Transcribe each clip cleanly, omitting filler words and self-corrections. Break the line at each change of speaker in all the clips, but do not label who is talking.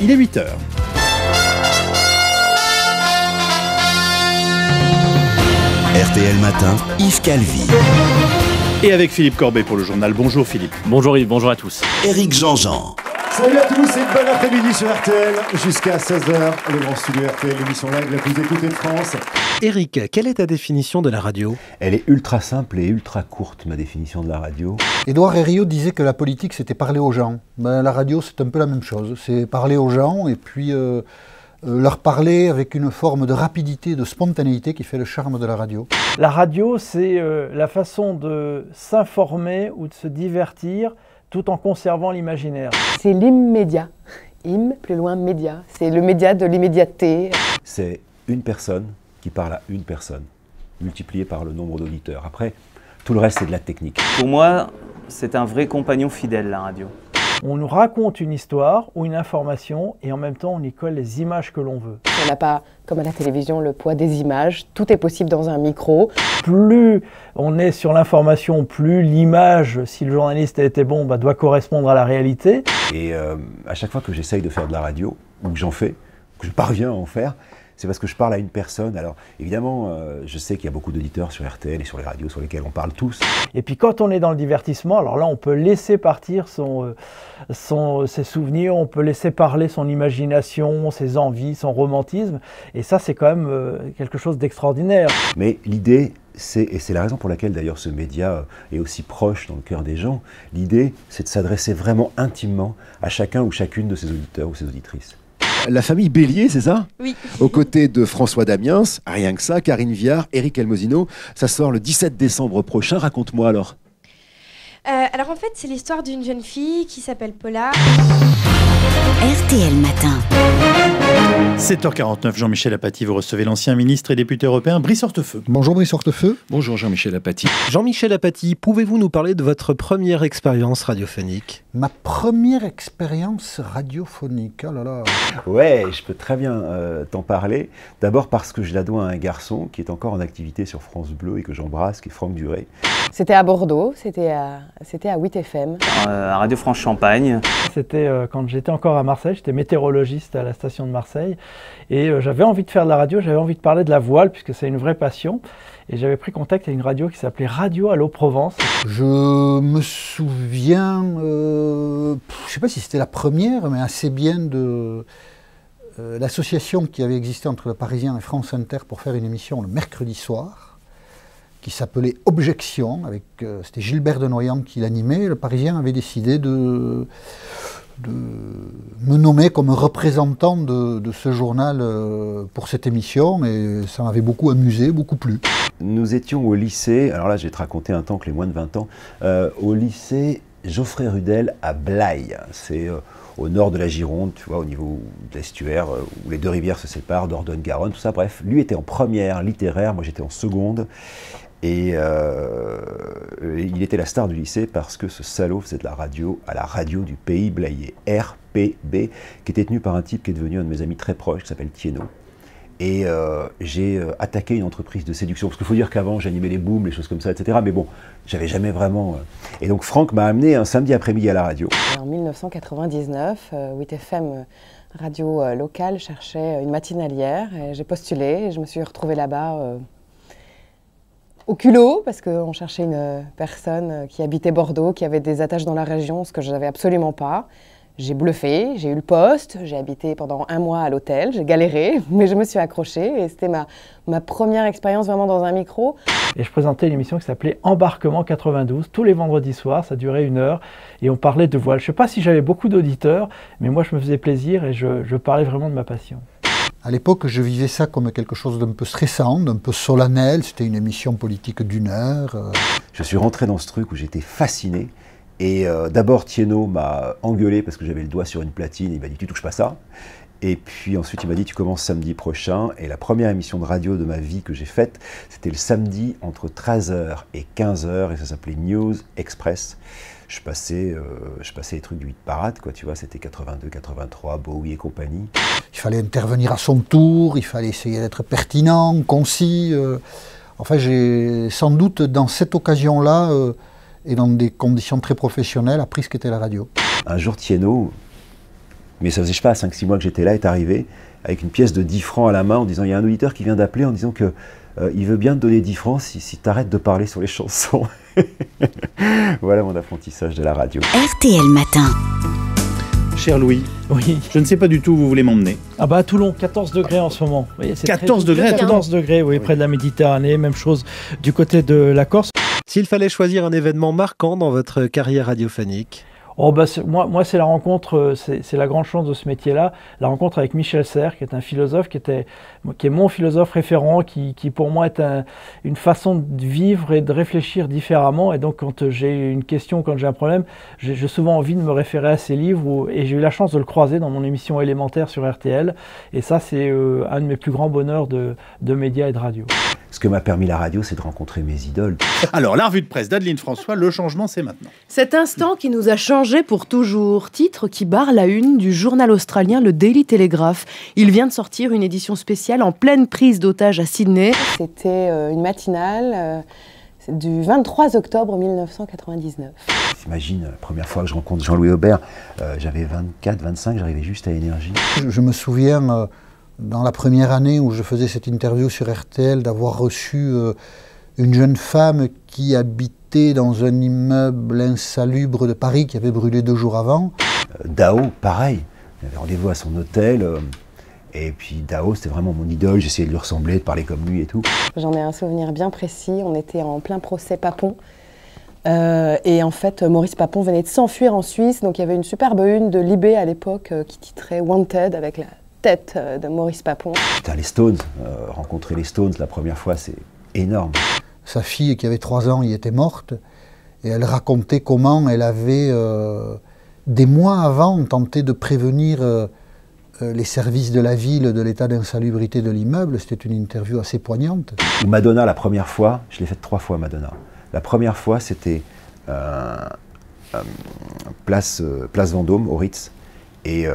il est 8h.
RTL Matin, Yves Calvi.
Et avec Philippe Corbet pour le journal. Bonjour Philippe.
Bonjour Yves, bonjour à tous.
Éric Jean-Jean.
Salut à tous et bon après-midi sur RTL jusqu'à 16h. Le grand studio RTL, l'émission live la plus écoutée de France.
Éric, quelle est ta définition de la radio?
Elle est ultra simple et ultra courte, ma définition de la radio.
Édouard Herriot disait que la politique, c'était parler aux gens. Ben, la radio, c'est un peu la même chose. C'est parler aux gens et puis leur parler avec une forme de rapidité, de spontanéité qui fait le charme de la radio.
La radio, c'est la façon de s'informer ou de se divertir tout en conservant l'imaginaire.
C'est l'immédiat. Im, plus loin, média. C'est le média de l'immédiateté.
C'est une personne qui parle à une personne, multiplié par le nombre d'auditeurs. Après, tout le reste, c'est de la technique.
Pour moi, c'est un vrai compagnon fidèle, la radio.
On nous raconte une histoire ou une information et en même temps on y colle les images que l'on veut.
On n'a pas, comme à la télévision, le poids des images. Tout est possible dans un micro.
Plus on est sur l'information, plus l'image, si le journaliste a été bon, doit correspondre à la réalité.
Et à chaque fois que j'essaye de faire de la radio, ou que j'en fais, que je parviens à en faire, c'est parce que je parle à une personne. Alors évidemment, je sais qu'il y a beaucoup d'auditeurs sur RTL et sur les radios sur lesquelles on parle tous.
Et puis quand on est dans le divertissement, alors là on peut laisser partir ses souvenirs, on peut laisser parler son imagination, ses envies, son romantisme. Et ça c'est quand même quelque chose d'extraordinaire.
Mais l'idée, et c'est la raison pour laquelle d'ailleurs ce média est aussi proche dans le cœur des gens, l'idée c'est de s'adresser vraiment intimement à chacun ou chacune de ses auditeurs ou ses auditrices.
La famille Bélier, c'est ça?
Oui.
Aux côtés de François Damiens, rien que ça, Karine Viard, Éric Elmosino. Ça sort le 17 décembre prochain. Raconte-moi alors.
Alors en fait, c'est l'histoire d'une jeune fille qui s'appelle Paula.
RTL Matin.
7h49, Jean-Michel Apathy, vous recevez l'ancien ministre et député européen Brice Hortefeux.
Bonjour Brice Hortefeux.
Bonjour Jean-Michel Apathy.
Jean-Michel Apathy, pouvez-vous nous parler de votre première expérience radiophonique?
Ma première expérience radiophonique, oh là là.
Ouais, je peux très bien t'en parler. D'abord parce que je la dois à un garçon qui est encore en activité sur France Bleu et que j'embrasse, qui est Franck Duré.
C'était à Bordeaux, c'était à 8FM.
À Radio France Champagne.
C'était quand j'étais encore à Marseille, j'étais météorologiste à la station de Marseille. Et j'avais envie de faire de la radio, j'avais envie de parler de la voile puisque c'est une vraie passion. Et j'avais pris contact avec une radio qui s'appelait Radio Allo Provence.
Je me souviens, je ne sais pas si c'était la première, mais assez bien de l'association qui avait existé entre le Parisien et France Inter pour faire une émission le mercredi soir, qui s'appelait Objection, c'était Gilbert de Noyan qui l'animait. Le Parisien avait décidé de me nommer comme représentant de ce journal pour cette émission, et ça m'avait beaucoup amusé, beaucoup plu.
Nous étions au lycée, alors là je vais te raconter un temps que les moins de 20 ans, au lycée Geoffrey Rudel à Blaye. C'est au nord de la Gironde, tu vois, au niveau de l'estuaire, où les deux rivières se séparent, Dordogne-Garonne, tout ça. Bref, lui était en première littéraire, moi j'étais en seconde. Et il était la star du lycée parce que ce salaud faisait de la radio à la radio du pays blayais, RPB, qui était tenu par un type qui est devenu un de mes amis très proches, qui s'appelle Thiénot. Et j'ai attaqué une entreprise de séduction, parce qu'il faut dire qu'avant j'animais les booms, les choses comme ça, etc. Mais bon, j'avais jamais vraiment... Et donc Franck m'a amené un samedi après-midi à la radio.
En 1999, 8FM radio locale cherchait une matinalière. J'ai postulé et je me suis retrouvée là-bas... au culot, parce qu'on cherchait une personne qui habitait Bordeaux, qui avait des attaches dans la région, ce que je n'avais absolument pas. J'ai bluffé, j'ai eu le poste, j'ai habité pendant 1 mois à l'hôtel, j'ai galéré, mais je me suis accrochée et c'était ma première expérience vraiment dans un micro.
Et je présentais une émission qui s'appelait Embarquement 92, tous les vendredis soirs, ça durait 1 heure, et on parlait de voile. Je ne sais pas si j'avais beaucoup d'auditeurs, mais moi je me faisais plaisir et je parlais vraiment de ma passion.
À l'époque, je vivais ça comme quelque chose d'un peu stressant, d'un peu solennel. C'était une émission politique d'1 heure.
Je suis rentré dans ce truc où j'étais fasciné. Et d'abord, Thiénot m'a engueulé parce que j'avais le doigt sur une platine. Il m'a dit « tu touches pas ça ». Et puis ensuite, il m'a dit « tu commences samedi prochain ». Et la première émission de radio de ma vie que j'ai faite, c'était le samedi entre 13h et 15h. Et ça s'appelait News Express. Je passais les trucs du hit parade, quoi, tu vois, c'était 82, 83, Bowie et compagnie.
Il fallait intervenir à son tour, il fallait essayer d'être pertinent, concis. Enfin, j'ai sans doute, dans cette occasion-là, et dans des conditions très professionnelles, appris ce qu'était la radio.
Un jour, Thiénot Mais ça faisait, je sais pas, 5-6 mois que j'étais là, est arrivé avec une pièce de 10 francs à la main en disant, il y a un auditeur qui vient d'appeler en disant que il veut bien te donner 10 francs si tu arrêtes de parler sur les chansons. Voilà mon apprentissage de la radio.
RTL Matin.
Cher Louis,
Oui.
je ne sais pas du tout où vous voulez m'emmener.
Ah bah à Toulon, 14 degrés en ce moment. Vous voyez, c'est
14 degrés à Toulon.
14 degrés, oui, près de la Méditerranée. Même chose du côté de la Corse.
S'il fallait choisir un événement marquant dans votre carrière radiophonique?
Oh bah moi c'est la rencontre, c'est la grande chance de ce métier-là, la rencontre avec Michel Serres, qui est un philosophe, qui est mon philosophe référent, qui pour moi est une façon de vivre et de réfléchir différemment. Et donc quand j'ai une question, quand j'ai un problème, j'ai souvent envie de me référer à ses livres, et j'ai eu la chance de le croiser dans mon émission élémentaire sur RTL. Et ça c'est un de mes plus grands bonheurs de médias et de radio.
Ce que m'a permis la radio, c'est de rencontrer mes idoles.
Alors, la revue de presse d'Adeline François, le changement, c'est maintenant.
Cet instant qui nous a changé pour toujours, titre qui barre la une du journal australien le Daily Telegraph. Il vient de sortir une édition spéciale en pleine prise d'otage à Sydney.
C'était une matinale du 23 octobre 1999.
T'imagines, la première fois que je rencontre Jean-Louis Aubert, j'avais 24, 25, j'arrivais juste à Énergie.
Je me souviens, dans la première année où je faisais cette interview sur RTL, d'avoir reçu une jeune femme qui habitait dans un immeuble insalubre de Paris qui avait brûlé 2 jours avant.
Dao, pareil, j'avais rendez-vous à son hôtel, et puis Dao, c'était vraiment mon idole, j'essayais de lui ressembler, de parler comme lui et tout.
J'en ai un souvenir bien précis, on était en plein procès Papon. Et en fait, Maurice Papon venait de s'enfuir en Suisse, donc il y avait une superbe une de Libé à l'époque qui titrait Wanted avec la tête de Maurice Papon.
Putain, les Stones, rencontrer les Stones la première fois, c'est énorme.
Sa fille, qui avait 3 ans, y était morte, et elle racontait comment elle avait, des mois avant, tenté de prévenir les services de la ville de l'état d'insalubrité de l'immeuble. C'était une interview assez poignante.
Madonna, la première fois, je l'ai faite 3 fois, Madonna. La première fois, c'était place Vendôme, au Ritz. Et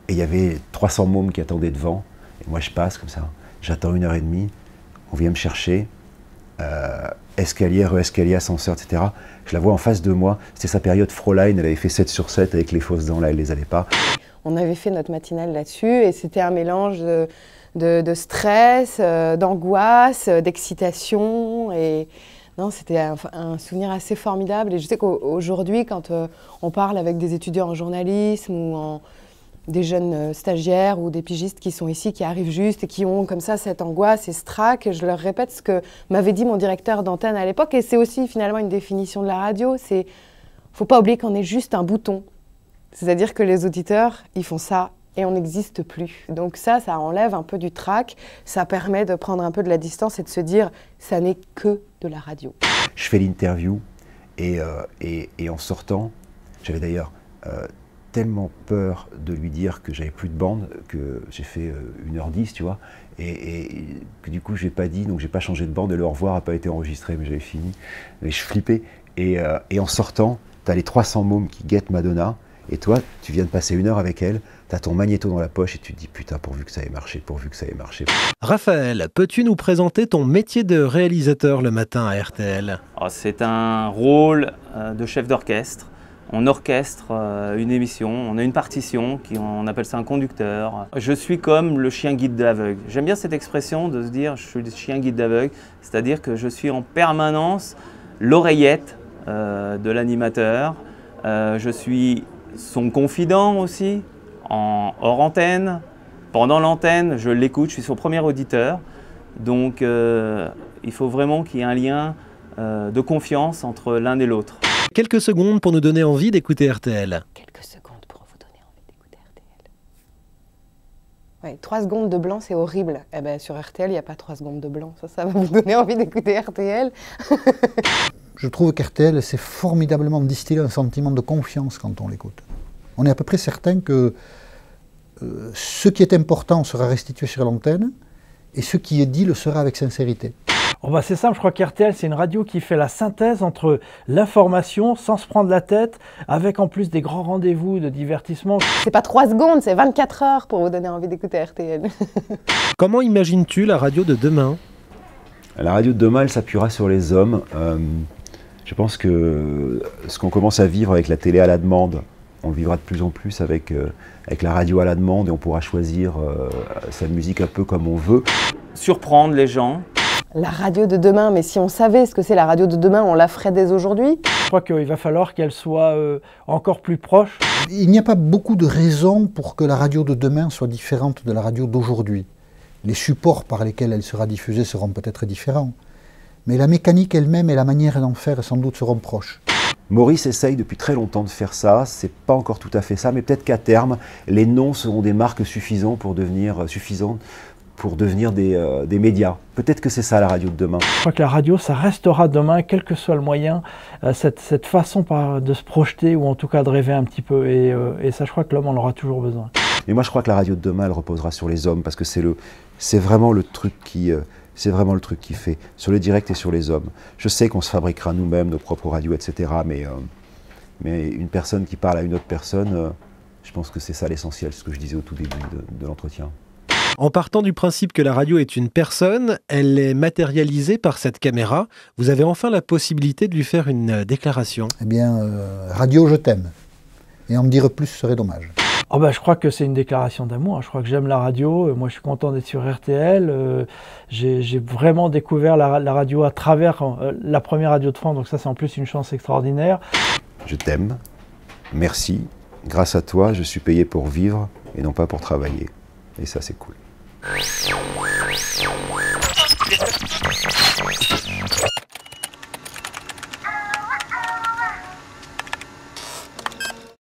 il y avait 300 mômes qui attendaient devant. Et moi, je passe comme ça. J'attends 1h30. On vient me chercher. Escalier, re-escalier, ascenseur, etc. Je la vois en face de moi. C'était sa période Fräulein. Elle avait fait 7 sur 7 avec les fausses dents. Là, elle les avait pas.
On avait fait notre matinale là-dessus. Et c'était un mélange de stress, d'angoisse, d'excitation. Et non, c'était un souvenir assez formidable. Et je sais qu'aujourd'hui, quand on parle avec des étudiants en journalisme ou des jeunes stagiaires ou des pigistes qui sont ici, qui arrivent juste et qui ont comme ça cette angoisse et ce trac, je leur répète ce que m'avait dit mon directeur d'antenne à l'époque. Et c'est aussi finalement une définition de la radio. C'est, faut pas oublier qu'on est juste un bouton. C'est-à-dire que les auditeurs, ils font ça et on n'existe plus. Donc ça enlève un peu du trac. Ça permet de prendre un peu de la distance et de se dire, ça n'est que de la radio.
Je fais l'interview et en sortant, j'avais d'ailleurs tellement peur de lui dire que j'avais plus de bande que j'ai fait 1h10, tu vois, et que du coup j'ai pas dit, donc j'ai pas changé de bande et le au revoir n'a pas été enregistré, mais j'avais fini. Et je flippais. Et en sortant, t'as les 300 mômes qui guettent Madonna, et toi, tu viens de passer 1 heure avec elle, t'as ton magnéto dans la poche et tu te dis putain, pourvu que ça ait marché, pourvu que ça ait marché.
Raphaël, peux-tu nous présenter ton métier de réalisateur le matin à RTL?
C'est un rôle de chef d'orchestre. On orchestre une émission, on a une partition, on appelle ça un conducteur. Je suis comme le chien guide de l'aveugle. J'aime bien cette expression de se dire je suis le chien guide de l'aveugle, c'est-à-dire que je suis en permanence l'oreillette de l'animateur. Je suis son confident aussi, hors antenne. Pendant l'antenne, je l'écoute, je suis son premier auditeur. Donc il faut vraiment qu'il y ait un lien de confiance entre l'un et l'autre.
Quelques secondes pour nous donner envie d'écouter RTL.
Quelques secondes pour vous donner envie d'écouter RTL. Ouais, 3 secondes de blanc, c'est horrible. Eh ben, sur RTL, il n'y a pas 3 secondes de blanc. Ça va vous donner envie d'écouter RTL.
Je trouve qu'RTL, c'est formidablement distiller un sentiment de confiance quand on l'écoute. On est à peu près certain que ce qui est important sera restitué sur l'antenne et ce qui est dit le sera avec sincérité.
Oh bah c'est simple, je crois qu'RTL, c'est une radio qui fait la synthèse entre l'information, sans se prendre la tête, avec en plus des grands rendez-vous de divertissement.
C'est pas 3 secondes, c'est 24 heures pour vous donner envie d'écouter RTL.
Comment imagines-tu la radio de demain?
La radio de demain, elle s'appuiera sur les hommes. Je pense que ce qu'on commence à vivre avec la télé à la demande, On le vivra de plus en plus avec la radio à la demande et on pourra choisir sa musique un peu comme on veut.
Surprendre les gens.
La radio de demain, mais si on savait ce que c'est la radio de demain, on la ferait dès aujourd'hui.
Je crois qu'il va falloir qu'elle soit encore plus proche.
Il n'y a pas beaucoup de raisons pour que la radio de demain soit différente de la radio d'aujourd'hui. Les supports par lesquels elle sera diffusée seront peut-être différents, mais la mécanique elle-même et la manière d'en faire sans doute seront proches.
Maurice essaye depuis très longtemps de faire ça, c'est pas encore tout à fait ça, mais peut-être qu'à terme, les noms seront des marques suffisantes pour devenir des médias. Peut-être que c'est ça la radio de demain.
Je crois que la radio, ça restera demain, quel que soit le moyen, cette façon de se projeter ou en tout cas de rêver un petit peu. Et ça, je crois que l'homme en aura toujours besoin.
Et moi, je crois que la radio de demain, elle reposera sur les hommes parce que c'est vraiment le truc qui fait, sur le direct et sur les hommes. Je sais qu'on se fabriquera nous-mêmes nos propres radios, etc. Mais une personne qui parle à une autre personne, je pense que c'est ça l'essentiel, ce que je disais au tout début de l'entretien.
En partant du principe que la radio est une personne, elle est matérialisée par cette caméra. Vous avez enfin la possibilité de lui faire une déclaration.
Eh bien, radio, je t'aime. Et en me dire plus serait dommage.
Oh bah, je crois que c'est une déclaration d'amour. Je crois que j'aime la radio. Moi, je suis content d'être sur RTL. J'ai vraiment découvert la radio à travers la première radio de France. Donc ça, c'est en plus une chance extraordinaire.
Je t'aime. Merci. Grâce à toi, je suis payé pour vivre et non pas pour travailler. Et ça, c'est cool.